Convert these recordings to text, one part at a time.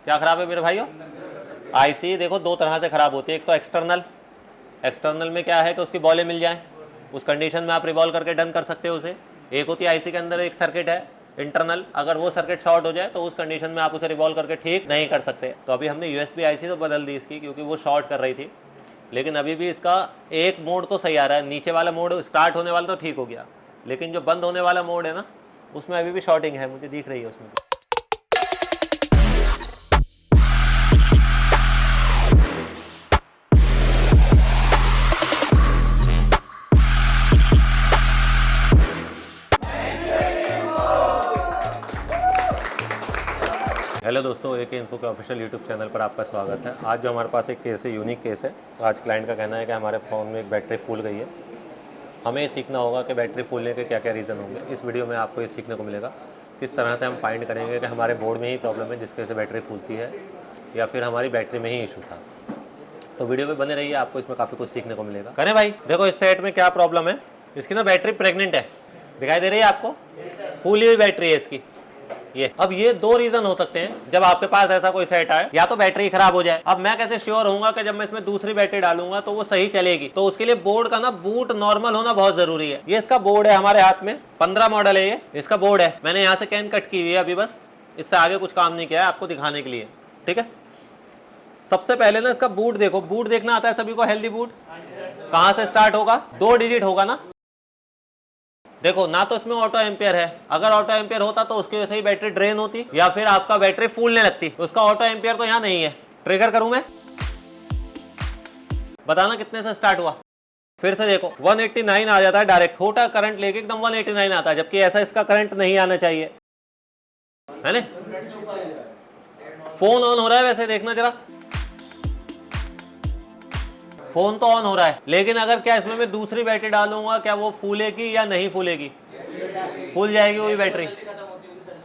क्या खराब है मेरे भाइयों? आईसी देखो दो तरह से खराब होती है। एक तो एक्सटर्नल में क्या है कि उसकी बॉलें मिल जाएं, उस कंडीशन में आप रिवॉल्व करके डन कर सकते हो उसे। एक होती है आईसी के अंदर एक सर्किट है इंटरनल, अगर वो सर्किट शॉर्ट हो जाए तो उस कंडीशन में आप उसे रिवॉल्व करके ठीक नहीं कर सकते। तो अभी हमने यूएसबी आईसी तो बदल दी इसकी, क्योंकि वो शॉर्ट कर रही थी, लेकिन अभी भी इसका एक मोड तो सही आ रहा है। नीचे वाला मोड स्टार्ट होने वाला तो ठीक हो गया, लेकिन जो बंद होने वाला मोड है ना, उसमें अभी भी शॉर्टिंग है, मुझे दिख रही है उसमें। हेलो दोस्तों, AK इन्फो के ऑफिशियल यूट्यूब चैनल पर आपका स्वागत है। आज जो हमारे पास एक केस है, यूनिक केस है। आज क्लाइंट का कहना है कि हमारे फ़ोन में एक बैटरी फूल गई है। हमें ये सीखना होगा कि बैटरी फूलने के क्या क्या रीज़न होंगे। इस वीडियो में आपको ये सीखने को मिलेगा किस तरह से हम फाइंड करेंगे कि हमारे बोर्ड में ही प्रॉब्लम है जिसकी वजह से बैटरी फूलती है, या फिर हमारी बैटरी में ही इशू था। तो वीडियो में बने रहिए, आपको इसमें काफ़ी कुछ सीखने को मिलेगा। करें भाई, देखो इस सेट में क्या प्रॉब्लम है। इसकी ना बैटरी प्रेग्नेंट है, दिखाई दे रही है आपको, फूली हुई बैटरी है इसकी। ये अब ये दो रीजन हो सकते हैं जब आपके पास ऐसा कोई सेट आए, या तो बैटरी खराब हो जाए। अब मैं कैसे श्योर होऊंगा कि जब मैं इसमें दूसरी बैटरी डालूंगा तो वो सही चलेगी? तो उसके लिए बोर्ड का ना बूट नॉर्मल होना बहुत जरूरी है। ये इसका बोर्ड है हमारे हाथ में, 15 मॉडल है ये, इसका बोर्ड है। मैंने यहाँ से कैन कट की हुई है अभी, बस इससे आगे कुछ काम नहीं किया है आपको दिखाने के लिए, ठीक है। सबसे पहले ना इसका बूट देखो, बूट देखना आता है सभी को, हेल्दी बूट कहाँ से स्टार्ट होगा, 2 डिजिट होगा ना। देखो ना तो इसमें ऑटो एम्पियर है, अगर ऑटो एम्पियर होता तो उसकी वजह से ही बैटरी ड्रेन होती या फिर आपका बैटरी फूलने लगती। तो उसका ऑटो एम्पियर तो यहाँ नहीं है। ट्रिगर करूं मैं, बताना कितने से स्टार्ट हुआ। फिर से देखो 189 आ जाता है डायरेक्ट, छोटा करंट लेके एकदम 189 आता है, जबकि ऐसा इसका करंट नहीं आना चाहिए, है ना। फोन ऑन हो रहा है वैसे, देखना जरा, फोन तो ऑन हो रहा है, लेकिन अगर क्या इसमें मैं दूसरी बैटरी डालूंगा क्या वो फूलेगी या नहीं फूलेगी? फूल जाएगी वही बैटरी।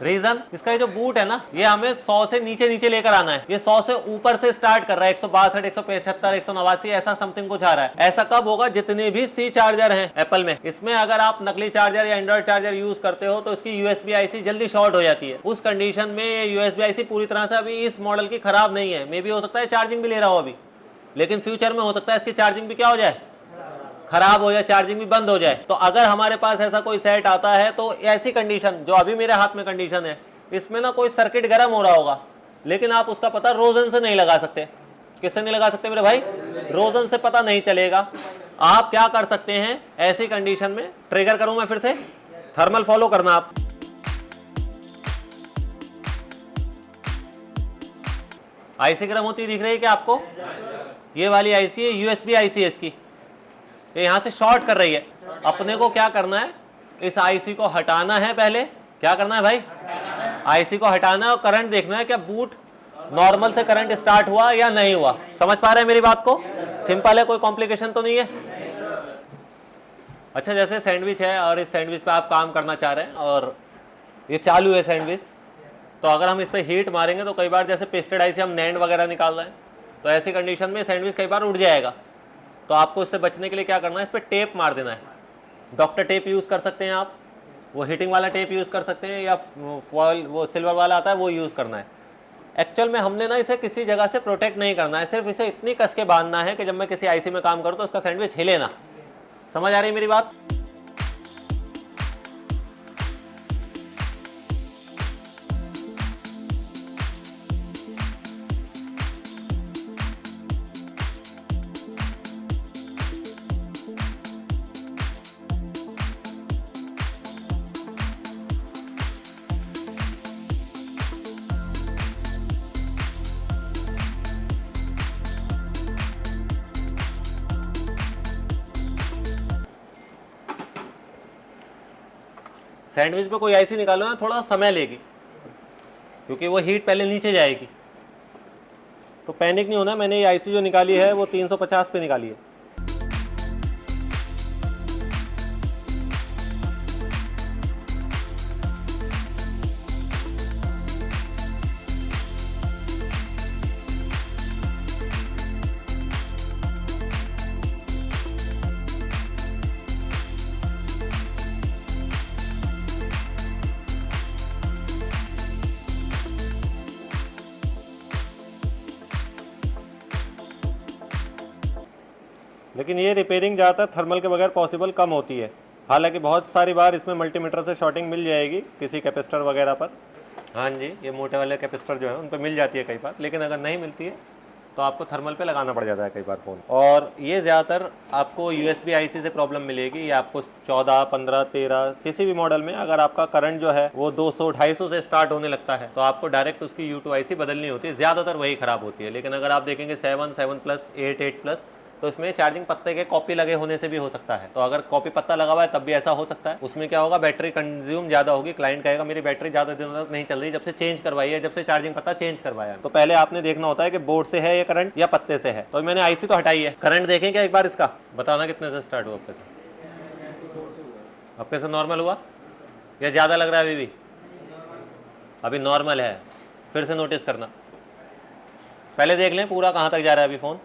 रीजन इसका ये जो बूट है ना, ये हमें 100 से नीचे नीचे लेकर आना है। ये 100 से ऊपर से स्टार्ट कर रहा है, 162, 175, 189 ऐसा समथिंग कुछ आ रहा है। ऐसा कब होगा? जितने भी सी चार्जर हैं एप्पल में, इसमें अगर आप नकली चार्जर या एंड्रॉइड चार्जर यूज करते हो तो इसकी यूएसबी आईसी जल्दी शॉर्ट हो जाती है। उस कंडीशन में ये यूएसबी आईसी पूरी तरह से अभी इस मॉडल की खराब नहीं है। मे भी हो सकता है चार्जिंग भी ले रहा हो अभी, लेकिन फ्यूचर में हो सकता है इसकी चार्जिंग भी क्या हो जाए, खराब हो जाए, चार्जिंग भी बंद हो जाए। तो अगर हमारे पास ऐसा कोई सेट आता है तो ऐसी कंडीशन, जो अभी मेरे हाथ में कंडीशन है, इसमें ना कोई सर्किट गर्म हो रहा होगा, लेकिन आप उसका पता रोजन से नहीं लगा सकते। किससे नहीं लगा सकते मेरे भाई? रोजन से पता नहीं चलेगा। आप क्या कर सकते हैं ऐसी कंडीशन में? ट्रिगर करूं मैं फिर से, थर्मल फॉलो करना आप। आईसी गर्म होती दिख रही है क्या आपको? ये वाली आईसी है, यूएसबी आईसी है इसकी, ये यहां से शॉर्ट कर रही है। अपने को क्या करना है, इस आईसी को हटाना है। पहले क्या करना है भाई? आईसी को हटाना है और करंट देखना है, क्या बूट नॉर्मल से करंट स्टार्ट हुआ या नहीं हुआ। समझ पा रहे हैं मेरी बात को? सिंपल है, कोई कॉम्प्लिकेशन तो नहीं है। अच्छा, जैसे सैंडविच है और इस सैंडविच पे आप काम करना चाह रहे हैं और ये चालू है सैंडविच, तो अगर हम इस पर हीट मारेंगे तो कई बार जैसे पेस्टेड आईसी हम नैंड वगैरह निकाल रहे हैं, तो ऐसी कंडीशन में सैंडविच कई बार उड़ जाएगा। तो आपको इससे बचने के लिए क्या करना है, इस पर टेप मार देना है। डॉक्टर टेप यूज़ कर सकते हैं आप, वो हीटिंग वाला टेप यूज़ कर सकते हैं, या फॉयल वो सिल्वर वाला आता है वो यूज़ करना है। एक्चुअल में हमने ना इसे किसी जगह से प्रोटेक्ट नहीं करना है, सिर्फ इसे इतनी कस के बांधना है कि जब मैं किसी आईसी में काम करूँ तो उसका सैंडविच हिले ना। समझ आ रही है मेरी बात? सैंडविच पे कोई आईसी निकालो ना, थोड़ा समय लेगी, क्योंकि वो हीट पहले नीचे जाएगी। तो पैनिक नहीं होना। मैंने ये आईसी जो निकाली है वो 350 पे निकाली है। लेकिन ये रिपेयरिंग ज़्यादातर थर्मल के बगैर पॉसिबल कम होती है। हालांकि बहुत सारी बार इसमें मल्टीमीटर से शॉर्टिंग मिल जाएगी किसी कैपेसिटर वगैरह पर। हाँ जी, ये मोटे वाले कैपेसिटर जो है उन पर मिल जाती है कई बार, लेकिन अगर नहीं मिलती है तो आपको थर्मल पे लगाना पड़ जाता है कई बार फ़ोन। और ये ज़्यादातर आपको USB IC से प्रॉब्लम मिलेगी। ये आपको 14, 15, 13 किसी भी मॉडल में अगर आपका करंट जो है वो 200, 250 से स्टार्ट होने लगता है तो आपको डायरेक्ट उसकी U2 IC बदलनी होती है। ज़्यादातर वही ख़राब होती है। लेकिन अगर आप देखेंगे 7, 7+, 8, 8+, तो इसमें चार्जिंग पत्ते के कॉपी लगे होने से भी हो सकता है। तो अगर कॉपी पत्ता लगा हुआ है तब भी ऐसा हो सकता है। उसमें क्या होगा, बैटरी कंज्यूम ज़्यादा होगी। क्लाइंट कहेगा मेरी बैटरी ज़्यादा दिनों तक नहीं चल रही जब से चेंज करवाई है, जब से चार्जिंग पत्ता चेंज करवाया है। तो पहले आपने देखना होता है कि बोर्ड से है ये करंट या पत्ते से है। तो मैंने IC तो हटाई है, करंट देखें क्या एक बार इसका, बताना कितने से स्टार्ट हुआ आपके से? आपके से नॉर्मल हुआ या ज़्यादा लग रहा है? अभी भी अभी नॉर्मल है। फिर से नोटिस करना, पहले देख लें पूरा कहाँ तक जा रहा है अभी फ़ोन,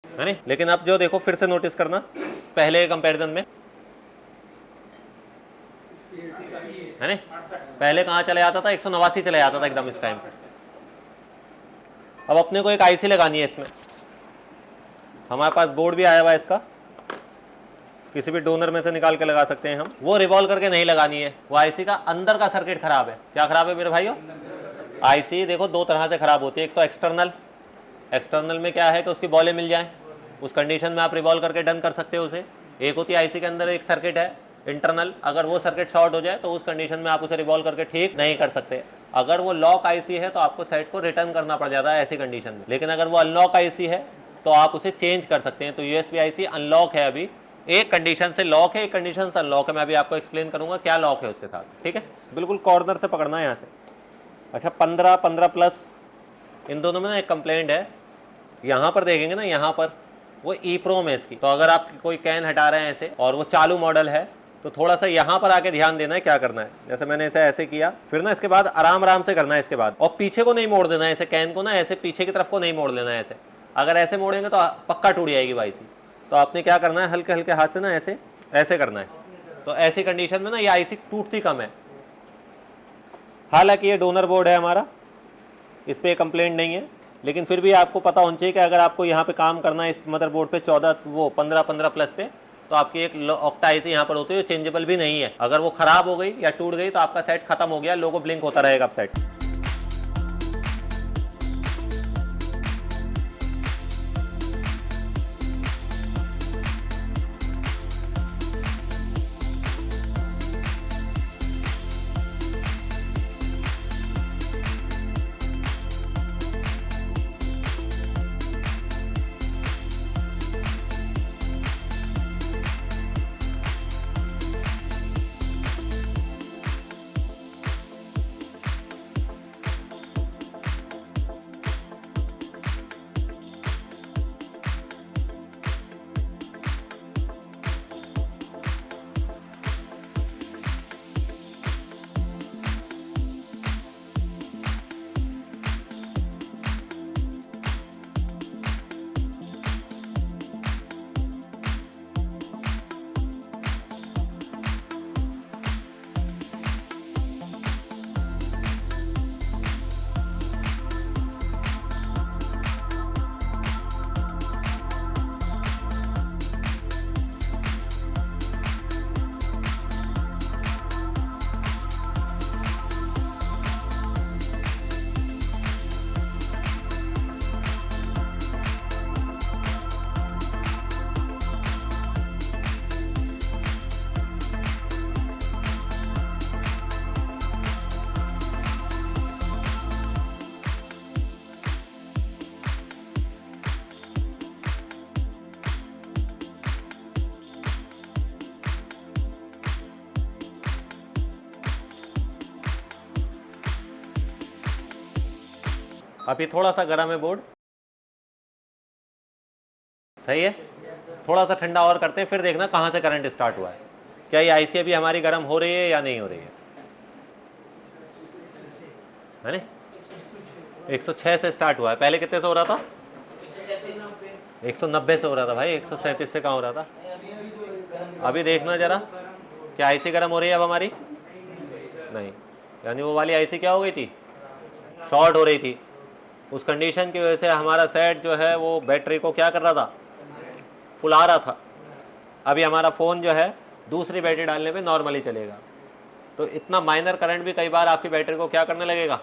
है नहीं। लेकिन अब जो देखो फिर से नोटिस करना पहले के कंपैरिजन में, है नहीं। पहले कहाँ चले जाता था, 189 चले जाता था एकदम इस टाइम पर। अब अपने को एक IC लगानी है इसमें। हमारे पास बोर्ड भी आया हुआ है इसका, किसी भी डोनर में से निकाल के लगा सकते हैं हम। वो रिवॉल्व करके नहीं लगानी है, वो IC का अंदर का सर्किट खराब है। क्या खराब है मेरे भाइयों? IC देखो दो तरह से खराब होती है। एक तो एक्सटर्नल में क्या है कि उसकी बॉलें मिल जाएं, उस कंडीशन में आप रिवॉल्व करके डन कर सकते हो उसे। एक होती है IC के अंदर एक सर्किट है इंटरनल, अगर वो सर्किट शॉर्ट हो जाए तो उस कंडीशन में आप उसे रिवॉल्व करके ठीक नहीं कर सकते। अगर वो लॉक IC है तो आपको सेट को रिटर्न करना पड़ जाता है ऐसी कंडीशन में। लेकिन अगर वो अनलॉक IC है तो आप उसे चेंज कर सकते हैं। तो USB IC अनलॉक है, अभी एक कंडीशन से लॉक है, एक कंडीशन से अनलॉक है। मैं अभी आपको एक्सप्लेन करूंगा क्या लॉक है उसके साथ, ठीक है। बिल्कुल कॉर्नर से पकड़ना है यहाँ से। अच्छा 15, 15+, इन दोनों में ना एक कंप्लेंट है। यहाँ पर देखेंगे ना, यहाँ पर वो EEPROM है इसकी। तो अगर आप कोई कैन हटा रहे हैं ऐसे और वो चालू मॉडल है तो थोड़ा सा यहाँ पर आके ध्यान देना है क्या करना है। जैसे मैंने इसे ऐसे किया, फिर ना इसके बाद आराम से करना है इसके बाद, और पीछे को नहीं मोड़ देना है ऐसे, कैन को ना ऐसे पीछे की तरफ को नहीं मोड़ लेना है ऐसे। अगर ऐसे मोड़ेंगे तो पक्का टूट जाएगी वो IC। तो आपने क्या करना है, हल्के हल्के हाथ से ना ऐसे करना है। तो ऐसी कंडीशन में ना ये IC टूटती कम है। हालांकि ये डोनर बोर्ड है हमारा, इस पर कंप्लेंट नहीं है, लेकिन फिर भी आपको पता होना चाहिए कि अगर आपको यहाँ पे काम करना है इस मदरबोर्ड पे 15+ पे, तो आपकी एक ऑक्टा IC यहाँ पर होती है, चेंजेबल भी नहीं है। अगर वो खराब हो गई या टूट गई तो आपका सेट खत्म हो गया, लोगो ब्लिंक होता रहेगा अब सेट। अभी थोड़ा सा गर्म है बोर्ड, सही है। थोड़ा सा ठंडा और करते हैं, फिर देखना कहाँ से करंट स्टार्ट हुआ है। क्या ये IC अभी हमारी गर्म हो रही है या नहीं हो रही है ना। 106 से स्टार्ट हुआ है, पहले कितने से हो रहा था? 190 से हो रहा था भाई, 137 से कहाँ हो रहा था। अभी देखना जरा, क्या IC गर्म हो रही है अब हमारी? नहीं, यानी वो वाली IC क्या हो गई थी, शॉर्ट हो रही थी। उस कंडीशन की वजह से हमारा सेट जो है वो बैटरी को क्या कर रहा था, फुला रहा था। अभी हमारा फ़ोन जो है दूसरी बैटरी डालने पे नॉर्मली चलेगा। तो इतना माइनर करंट भी कई बार आपकी बैटरी को क्या करने लगेगा,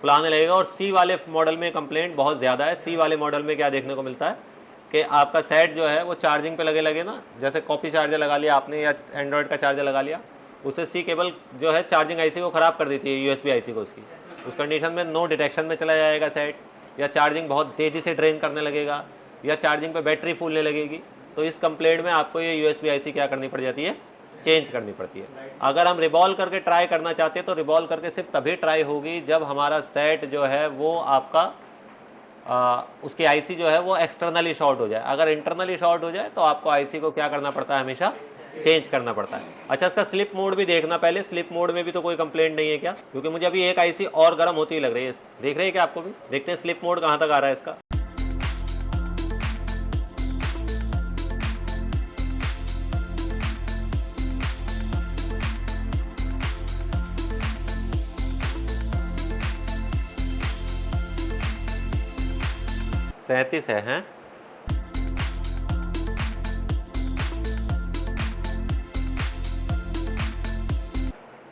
फुलाने लगेगा। और सी वाले मॉडल में कंप्लेंट बहुत ज़्यादा है। सी वाले मॉडल में क्या देखने को मिलता है कि आपका सेट जो है वो चार्जिंग पे लगे ना, जैसे कॉपी चार्जर लगा लिया आपने या एंड्रॉयड का चार्जर लगा लिया, उससे सी केबल जो है चार्जिंग आईसी को ख़राब कर देती है, यूएसबी आईसी को उसकी। उस कंडीशन में नो डिटेक्शन में चला जाएगा सेट, या चार्जिंग बहुत तेज़ी से ड्रेन करने लगेगा, या चार्जिंग पे बैटरी फूलने लगेगी। तो इस कंप्लेंट में आपको ये यूएसबी आईसी क्या करनी पड़ जाती है, चेंज करनी पड़ती है। अगर हम रिवॉल्व करके ट्राई करना चाहते हैं तो रिवॉल्व करके सिर्फ तभी ट्राई होगी जब हमारा सेट जो है वो आपका उसकी आईसी जो है वो एक्सटर्नली शॉर्ट हो जाए। अगर इंटरनली शॉर्ट हो जाए तो आपको आईसी को क्या करना पड़ता है, हमेशा चेंज करना पड़ता है। अच्छा, इसका स्लिप मोड भी देखना पहले, स्लिप मोड में भी तो कोई कंप्लेंट नहीं है क्या, क्योंकि मुझे अभी एक आईसी और गर्म होती ही लग रही है। देख रहे हैं क्या आपको भी, देखते हैं स्लिप मोड कहाँ तक आ रहा है इसका। सैंतीस है, हैं?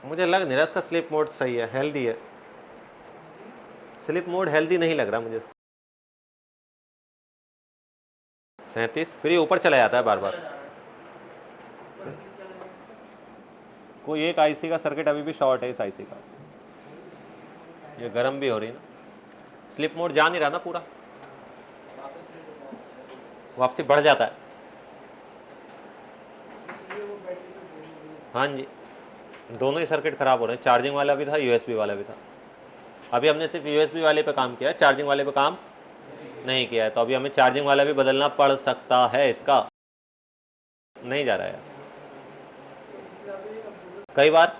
मुझे लग नहीं रहा इसका स्लिप मोड सही है, हेल्दी है। स्लिप मोड हेल्दी नहीं लग रहा मुझे। 37 फिर ये ऊपर चला जाता है बार बार। कोई एक आईसी का सर्किट अभी भी शॉर्ट है इस आईसी का, ये गर्म भी हो रही है ना। स्लिप मोड जा नहीं रहा ना पूरा, वापसी बढ़ जाता है। हाँ जी, दोनों ही सर्किट खराब हो रहे हैं, चार्जिंग वाला भी था, यूएसबी वाला भी था। अभी हमने सिर्फ यूएसबी वाले पे काम किया है, चार्जिंग वाले पे काम नहीं किया है। तो अभी हमें चार्जिंग वाला भी बदलना पड़ सकता है। इसका नहीं जा रहा है कई बार।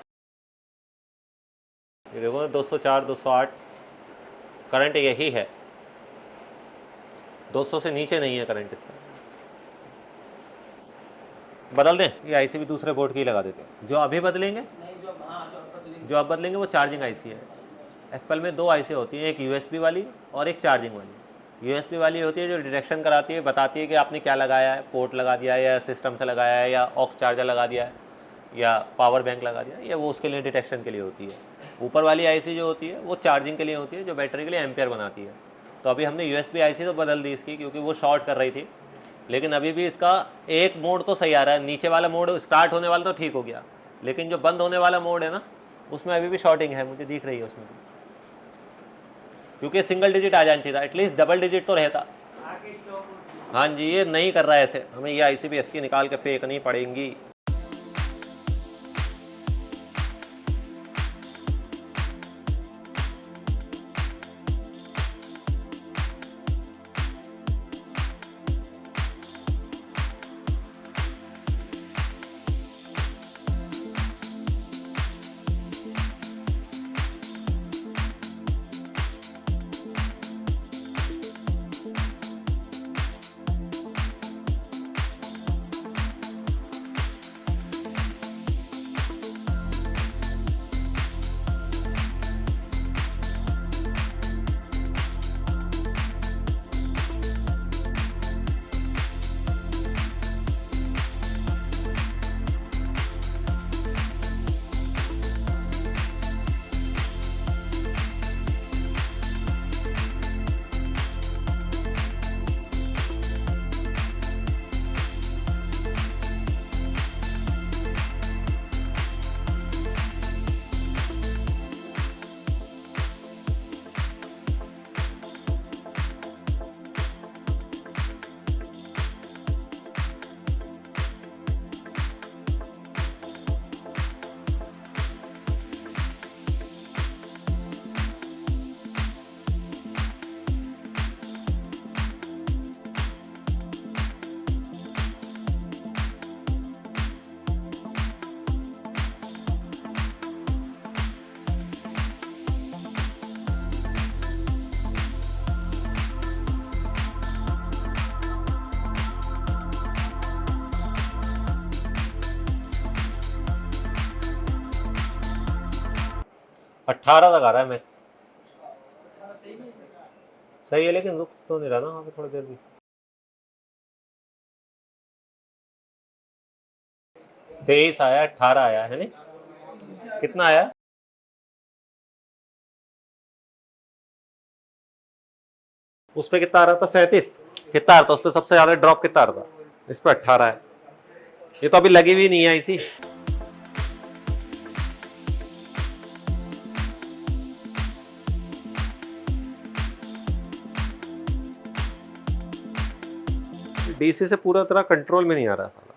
ये देखो 204 208 करंट यही है, 200 से नीचे नहीं है करंट इसका। बदल दें, ये आईसी भी दूसरे बोर्ड की लगा देते हैं। जो अभी बदलेंगे, जो अब बदलेंगे वो चार्जिंग आईसी है। एप्पल में दो आईसी होती हैं, एक यूएसबी वाली और एक चार्जिंग वाली। यूएसबी वाली होती है जो डिटेक्शन कराती है, बताती है कि आपने क्या लगाया है, पोर्ट लगा दिया है या सिस्टम से लगाया है या ऑक्स चार्जर लगा दिया है या पावर बैंक लगा दिया, या वो उसके लिए डिटेक्शन के लिए होती है। ऊपर वाली आईसी जो होती है वो चार्जिंग के लिए होती है, जो बैटरी के लिए एम्पेयर बनाती है। तो अभी हमने यूएसबी आईसी तो बदल दी इसकी, क्योंकि वो शॉर्ट कर रही थी। लेकिन अभी भी इसका एक मोड तो सही आ रहा है, नीचे वाला मोड स्टार्ट होने वाला तो ठीक हो गया, लेकिन जो बंद होने वाला मोड है ना, उसमें अभी भी शॉर्टिंग है, मुझे दिख रही है उसमें भी। क्योंकि सिंगल डिजिट आ जाना चाहिए था, एटलीस्ट डबल डिजिट तो रहता। हाँ जी, ये नहीं कर रहा है ऐसे, हमें ये आईसी भी इसकी निकाल के फेंकनी पड़ेंगी। अट्ठारह तक आ रहा है मैक्स। सही है, लेकिन रुक तो नहीं रहा ना वहाँ पे थोड़ी देर भी। 23 आया, 18 आया है नहीं, कितना आया? उस पर कितना आ रहा था? 37। कितना आ रहा था उस पर सबसे ज्यादा ड्रॉप कितना आ रहा था? इस पर 18 है। ये तो अभी लगी हुई नहीं है इसी। डीसी से पूरा तरह कंट्रोल में नहीं आ रहा साला,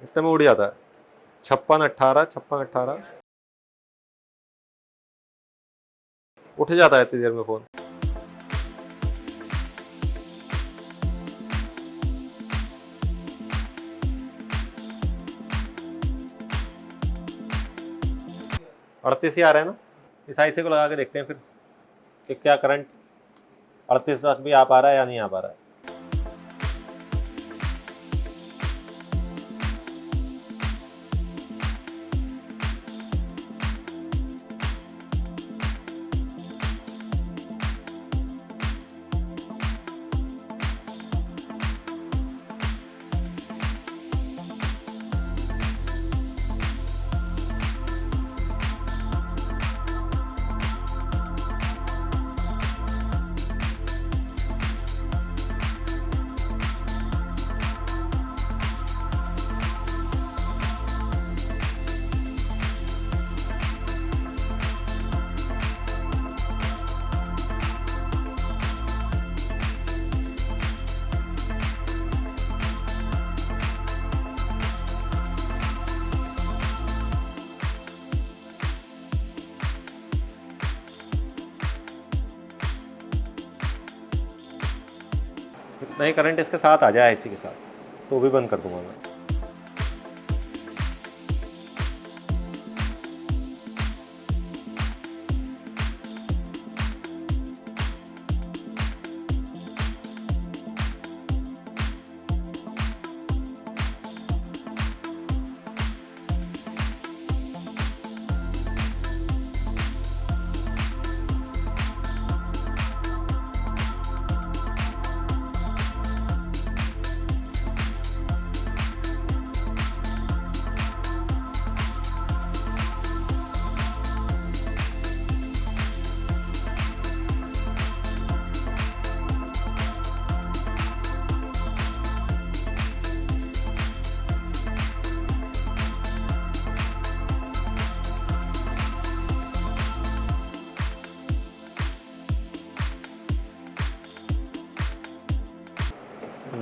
इतने में उड़ जाता है। 56 18, 56 18 उठ जाता है इतनी देर में फोन। अड़तीस ही आ रहा है ना, इस आईसी को लगा के देखते हैं फिर कि क्या करंट 38 तक भी आ पा रहा है या नहीं आ पा रहा है। इतना ही करंट इसके साथ आ जाए आईसी के साथ तो भी बंद कर दूंगा मैं।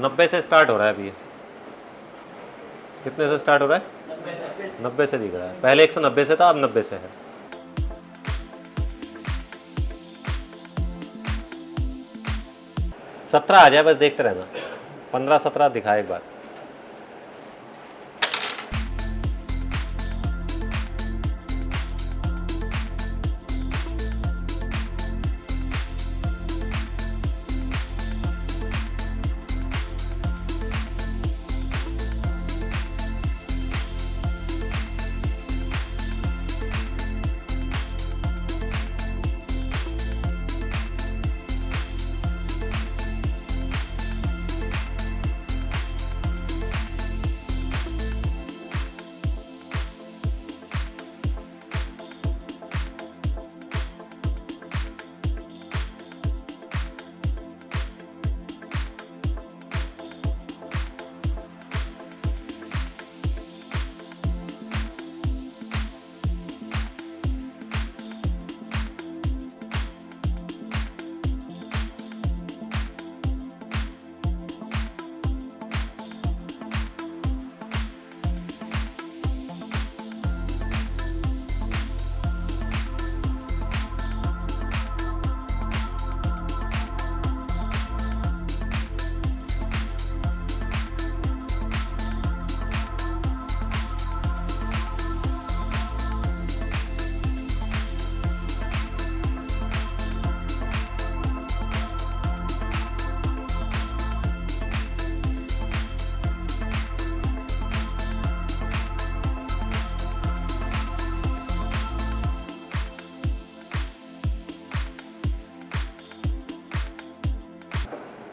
नब्बे से स्टार्ट हो रहा है अभी ये। कितने से स्टार्ट हो रहा है? 90 से दिख रहा है। पहले 190 से था, अब 90 से है। सत्रह आ जाए बस, देखते रहना। 15 17 दिखाए एक बार।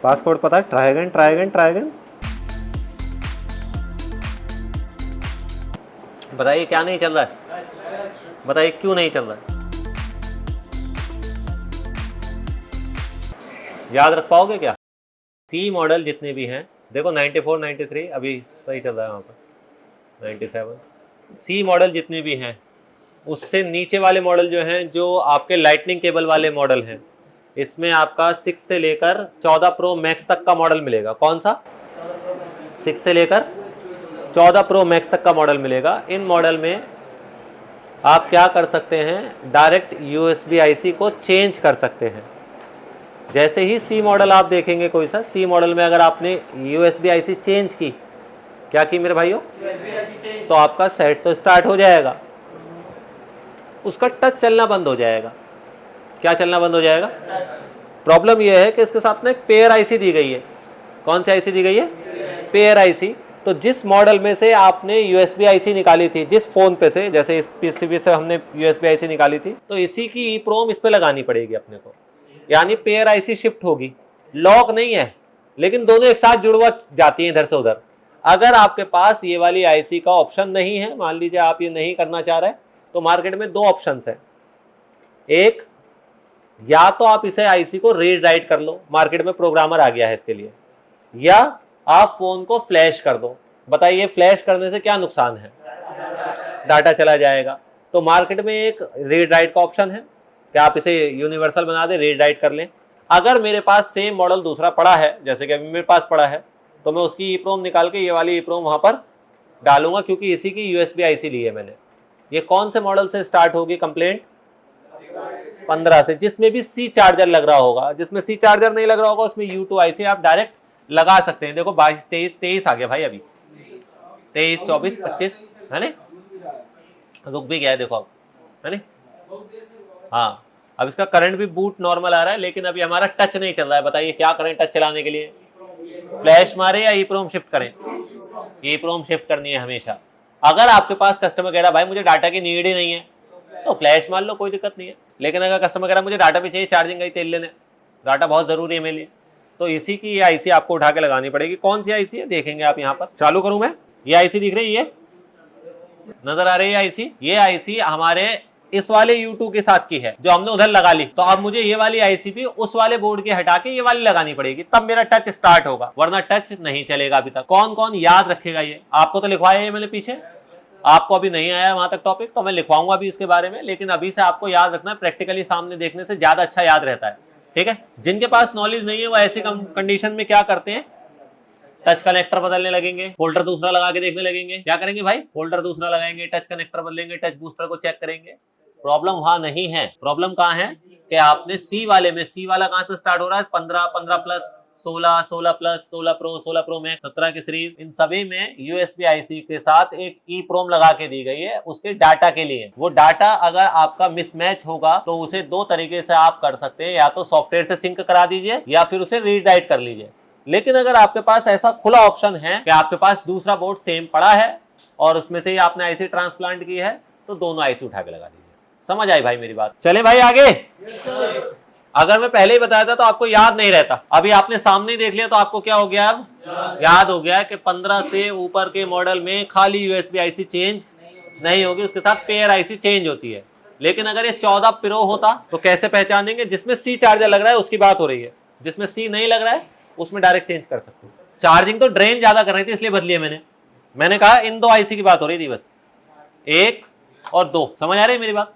पासकोड पता है? Try again, try again, try again. बताइए क्या नहीं चल रहा है, बताइए क्यों नहीं चल रहा है? याद रख पाओगे क्या? सी मॉडल जितने भी हैं, देखो 94, 93 अभी सही चल रहा है, वहाँ पर 97। सी मॉडल जितने भी हैं उससे नीचे वाले मॉडल जो हैं, जो आपके लाइटनिंग केबल वाले मॉडल हैं, इसमें आपका 6 से लेकर 14 प्रो मैक्स तक का मॉडल मिलेगा। कौन सा? 6 से लेकर 14 प्रो मैक्स तक का मॉडल मिलेगा। इन मॉडल में आप क्या कर सकते हैं, डायरेक्ट USB IC को चेंज कर सकते हैं। जैसे ही सी मॉडल आप देखेंगे, कोई सा सी मॉडल में अगर आपने USB IC चेंज की, क्या की मेरे भाइयों, तो आपका सेट तो स्टार्ट हो जाएगा, उसका टच चलना बंद हो जाएगा। क्या चलना बंद हो जाएगा? प्रॉब्लम यह है कि इसके साथ में एक पेयर IC दी गई है। कौन सी IC दी गई है? Pair IC। तो जिस मॉडल में से आपने USB IC निकाली थी, जिस फोन पे से, जैसे इस PCB से हमने USB IC निकाली थी, तो इसी की EEPROM इस पे लगानी पड़ेगी अपने को, यानी पेयर IC शिफ्ट होगी। लॉक नहीं है, लेकिन दोनों एक साथ जुड़वा जाती है इधर से उधर। अगर आपके पास ये वाली IC का ऑप्शन नहीं है, मान लीजिए आप ये नहीं करना चाह रहे, तो मार्केट में दो ऑप्शन है। एक, या तो आप इसे IC को रीड राइट कर लो, मार्केट में प्रोग्रामर आ गया है इसके लिए, या आप फोन को फ्लैश कर दो। बताइए फ्लैश करने से क्या नुकसान है? डाटा चला जाएगा। तो मार्केट में एक रीड राइट का ऑप्शन है कि आप इसे यूनिवर्सल बना दें, रीड राइट कर लें। अगर मेरे पास सेम मॉडल दूसरा पड़ा है, जैसे कि अभी मेरे पास पड़ा है, तो मैं उसकी EEPROM निकाल के ये वाली EEPROM वहां पर डालूंगा, क्योंकि इसी की USB IC ली है मैंने। ये कौन से मॉडल से स्टार्ट होगी कंप्लेंट? 15 से, जिसमें भी C चार्जर लग रहा होगा। जिसमें C चार्जर नहीं लग रहा होगा उसमें U2 IC आप डायरेक्ट लगा सकते हैं। देखो 22, 23 आ गया भाई, अभी 23, 24, 25 है ना, रुक भी गया है, देखो अब है ना। हाँ, अब इसका करंट भी बूट नॉर्मल आ रहा है, लेकिन अभी हमारा टच नहीं चल रहा है। बताइए क्या करें टच चलाने के लिए? फ्लैश मारे या EEPROM शिफ्ट करें? EEPROM शिफ्ट करनी है हमेशा। अगर आपके पास कस्टमर कह रहा भाई मुझे डाटा की नीड ही नहीं है, तो फ्लैश मार लो, कोई दिक्कत नहीं है। लेकिन अगर कस्टमर कह रहा मुझे डाटा भी चाहिए, चार्जिंग का ही तेल लेने, डाटा बहुत जरूरी है मेरे लिए, तो इसी की ये IC आपको उठा के लगानी पड़ेगी। कौन सी IC है देखेंगे आप यहाँ पर। चालू करूं मैं? ये IC दिख रही है, ये नजर आ रही है IC? ये IC हमारे इस वाले U2 के साथ की है, जो हमने उधर लगा ली। तो अब मुझे ये वाली IC भी उस वाले बोर्ड के हटा के ये वाली लगानी पड़ेगी, तब मेरा टच स्टार्ट होगा, वरना टच नहीं चलेगा अभी तक। कौन कौन याद रखेगा? ये आपको तो लिखवाया है मैंने पीछे, आपको अभी नहीं आया वहां तक टॉपिक, तो मैं लिखवाऊंगा भी इसके बारे में, लेकिन अभी से आपको याद रखना है। प्रैक्टिकली सामने देखने से ज्यादा अच्छा याद रहता है, ठीक है। जिनके पास नॉलेज नहीं है वो ऐसी कंडीशन में क्या करते हैं, टच कनेक्टर बदलने लगेंगे, फोल्डर दूसरा लगा के देखने लगेंगे। क्या करेंगे भाई? फोल्डर दूसरा लगाएंगे, टच कनेक्टर बदलेंगे, टच बूस्टर को चेक करेंगे। प्रॉब्लम वहां नहीं है। प्रॉब्लम कहाँ है कि आपने सी वाले में, सी वाला कहां से स्टार्ट हो रहा है? 15, 15 plus, 16, 16 plus, 16 pro, 16 pro max, 17 की सीरीज, इन सभी में USB IC के साथ एक EEPROM लगा के दी गई है उसके डाटा के लिए। वो डाटा अगर आपका मिसमैच होगा तो उसे दो तरीके से आप कर सकते हैं, या तो सॉफ्टवेयर से सिंक करा दीजिए या फिर उसे रीड राइट कर लीजिए। लेकिन अगर आपके पास ऐसा खुला ऑप्शन है कि आपके पास दूसरा बोर्ड सेम पड़ा है और उसमें से ही आपने IC ट्रांसप्लांट की है, तो दोनों IC उठा के लगा दीजिए। समझ आई भाई मेरी बात? चले भाई आगे। अगर मैं पहले ही बताया था तो आपको याद नहीं रहता, अभी आपने सामने ही देख लिया तो आपको क्या हो गया? अब याद हो गया कि 15 से ऊपर के मॉडल में खाली USB IC चेंज नहीं होगी, उसके साथ पेयर IC चेंज होती है। लेकिन अगर ये 14 प्रो होता तो कैसे पहचानेंगे? जिसमें C चार्जर लग रहा है उसकी बात हो रही है, जिसमें C नहीं लग रहा है उसमें डायरेक्ट चेंज कर सकते हो। चार्जिंग तो ड्रेन ज्यादा कर रही थी इसलिए बदली है मैंने कहा इन दो IC की बात हो रही थी, बस 1 और 2। समझ आ रही है मेरी बात?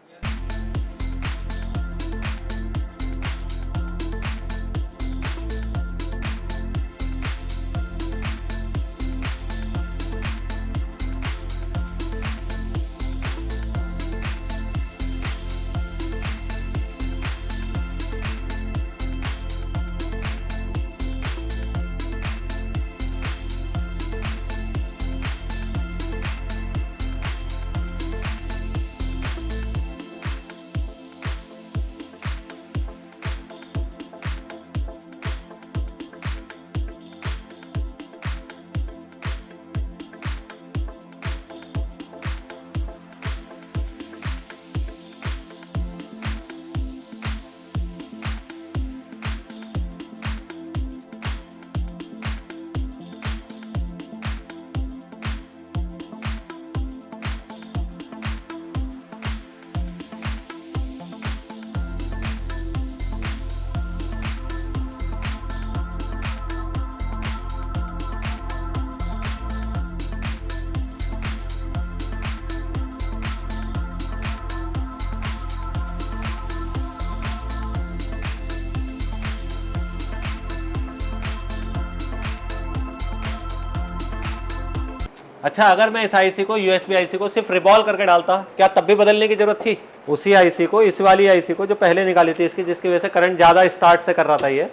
अच्छा, अगर मैं इस आईसी को यूएसबी आईसी को सिर्फ रिवॉल्व करके डालता, क्या तब भी बदलने की जरूरत थी? उसी आईसी को, इस वाली आईसी को जो पहले निकाली थी इसकी, जिसकी वजह से करंट ज़्यादा स्टार्ट से कर रहा था ये,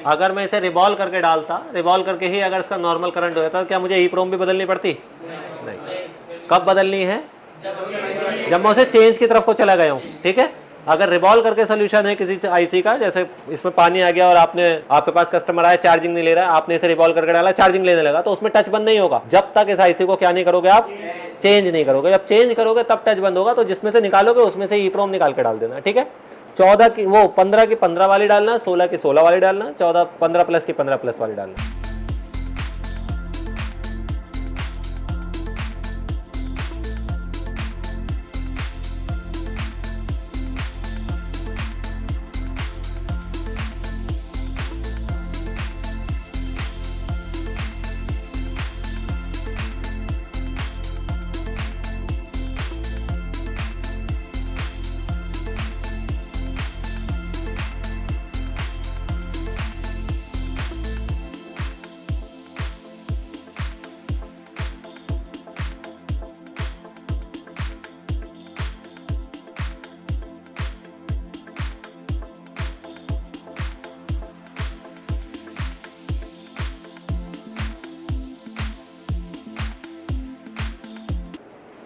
अगर मैं इसे रिवॉल्व करके डालता, रिवॉल्व करके ही अगर इसका नॉर्मल करंट हो जाता, क्या मुझे ईप्रोम भी बदलनी पड़ती? नहीं। कब बदलनी है? जब मैं उसे चेंज की तरफ को चला गया हूँ। ठीक है, अगर रिवॉल्व करके सोल्यूशन है किसी आईसी का, जैसे इसमें पानी आ गया और आपके पास कस्टमर आया, चार्जिंग नहीं ले रहा है, आपने इसे रिवॉल्व करके डाला, चार्जिंग लेने लगा, तो उसमें टच बंद नहीं होगा जब तक इस आईसी को क्या नहीं करोगे आप, चेंज नहीं करोगे। जब चेंज करोगे तब टच बंद होगा। तो जिसमें से निकालोगे उसमें से ईप्रोम निकाल के डाल देना। ठीक है, 14 की वो 15 की 15 वाली डालना, 16 की 16 वाली डालना, 15 प्लस की 15 प्लस वाली डालना।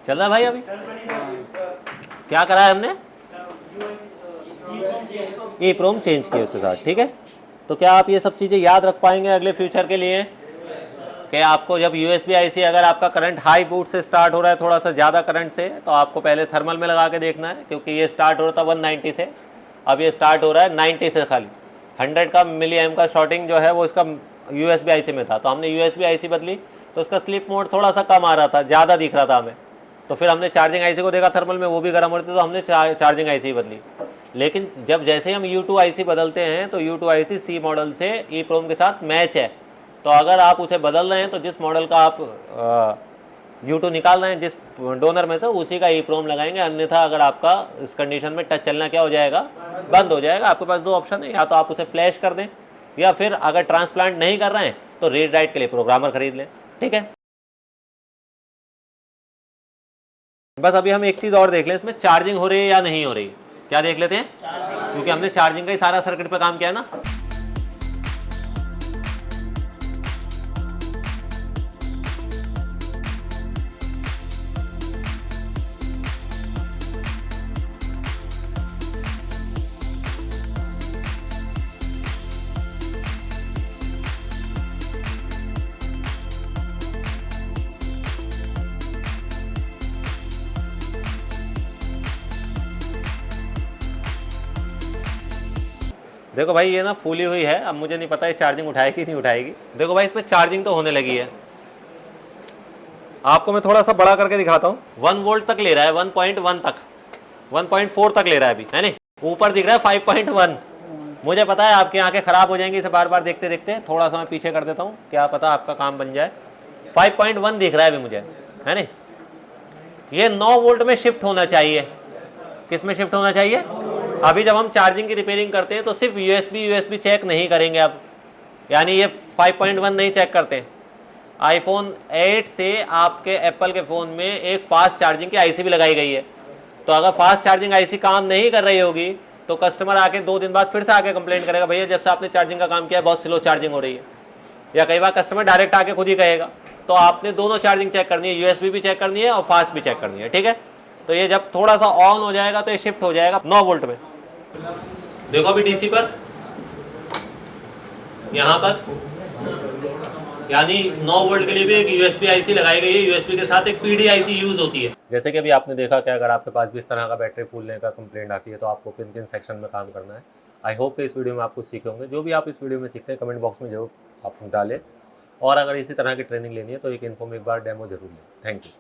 चल रहा है भाई? अभी क्या करा है हमने? ईप्रोम चेंज किया उसके साथ। ठीक है, तो क्या आप ये सब चीज़ें याद रख पाएंगे अगले फ्यूचर के लिए कि आपको जब यूएसबी आईसी, अगर आपका करंट हाई बूट से स्टार्ट हो रहा है, थोड़ा सा ज़्यादा करंट से, तो आपको पहले थर्मल में लगा के देखना है, क्योंकि ये स्टार्ट हो रहा था 190 से, अब ये स्टार्ट हो रहा है 90 से। खाली 100 का मिली एम का शॉर्टिंग जो है वो इसका यूएसबी आईसी में था, तो हमने यूएसबी आईसी बदली, तो उसका स्लीप मोड थोड़ा सा कम आ रहा था, ज़्यादा दिख रहा था हमें, तो फिर हमने चार्जिंग आईसी को देखा थर्मल में, वो भी गर्म हो रही थी, तो हमने चार्जिंग आईसी बदली। लेकिन जब जैसे ही हम U2 आईसी बदलते हैं तो U2 आईसी सी मॉडल से ईप्रोम के साथ मैच है, तो अगर आप उसे बदल रहे हैं तो जिस मॉडल का आप U2 निकाल रहे हैं जिस डोनर में से, उसी का ईप्रोम लगाएंगे। अन्यथा अगर आपका इस कंडीशन में टच चलना क्या हो जाएगा, बंद हो जाएगा। आपके पास दो ऑप्शन है, या तो आप उसे फ्लैश कर दें, या फिर अगर ट्रांसप्लांट नहीं कर रहे हैं तो रीड राइट के लिए प्रोग्रामर खरीद लें। ठीक है, बस अभी हम एक चीज़ और देख लें, इसमें चार्जिंग हो रही है या नहीं हो रही। क्या देख लेते हैं, क्योंकि हमने चार्जिंग का ही सारा सर्किट पे काम किया है ना। देखो भाई, ये ना फूली हुई है, अब मुझे नहीं पता ये चार्जिंग उठाएगी नहीं उठाएगी। देखो भाई, इसमें चार्जिंग तो होने लगी है। आपको मैं थोड़ा सा बड़ा करके दिखाता हूँ। 1 वोल्ट तक ले रहा है, 1.1 तक, 1.4 तक ले रहा है अभी, है नहीं, ऊपर दिख रहा है 5.1। मुझे पता है आपकी आंखें खराब हो जाएंगी इसे बार बार देखते देखते, थोड़ा सा मैं पीछे कर देता हूँ, क्या पता आपका काम बन जाए। 5.1 दिख रहा है अभी मुझे, है नहीं। ये 9 वोल्ट में शिफ्ट होना चाहिए। किस में शिफ्ट होना चाहिए? अभी जब हम चार्जिंग की रिपेयरिंग करते हैं तो सिर्फ यूएसबी चेक नहीं करेंगे अब, यानी ये 5.1 नहीं चेक करते। आईफोन 8 से आपके एप्पल के फ़ोन में एक फास्ट चार्जिंग की आईसी भी लगाई गई है, तो अगर फास्ट चार्जिंग आईसी काम नहीं कर रही होगी तो कस्टमर आके 2 दिन बाद फिर से आके कंप्लेंट करेगा, भैया जब से आपने चार्जिंग का काम किया है बहुत स्लो चार्जिंग हो रही है। या कई बार कस्टमर डायरेक्ट आके खुद ही कहेगा। तो आपने दोनों चार्जिंग चेक करनी है, यूएसबी भी चेक करनी है और फास्ट भी चेक करनी है। ठीक है, तो ये जब थोड़ा सा ऑन हो जाएगा तो ये शिफ्ट हो जाएगा 9 वोल्ट में। देखो अभी डीसी पर, यहाँ पर, यानी 9 वोल्ट के लिए भी एक यूएसबी आईसी लगाई गई है। यूएसबी के साथ एक पीडी आईसी यूज होती है। जैसे कि अभी आपने देखा कि अगर आपके पास भी इस तरह का बैटरी फूलने का कंप्लेंट आती है तो आपको किन किन सेक्शन में काम करना है। आई होप कि इस वीडियो में आप कुछ सीखे होंगे। जो भी आप इस वीडियो में सीखते हैं कमेंट बॉक्स में जरूर आप डालें, और अगर इसी तरह की ट्रेनिंग लेनी है तो एक इन्फो में एक बार डेमो जरूर लें। Thank you.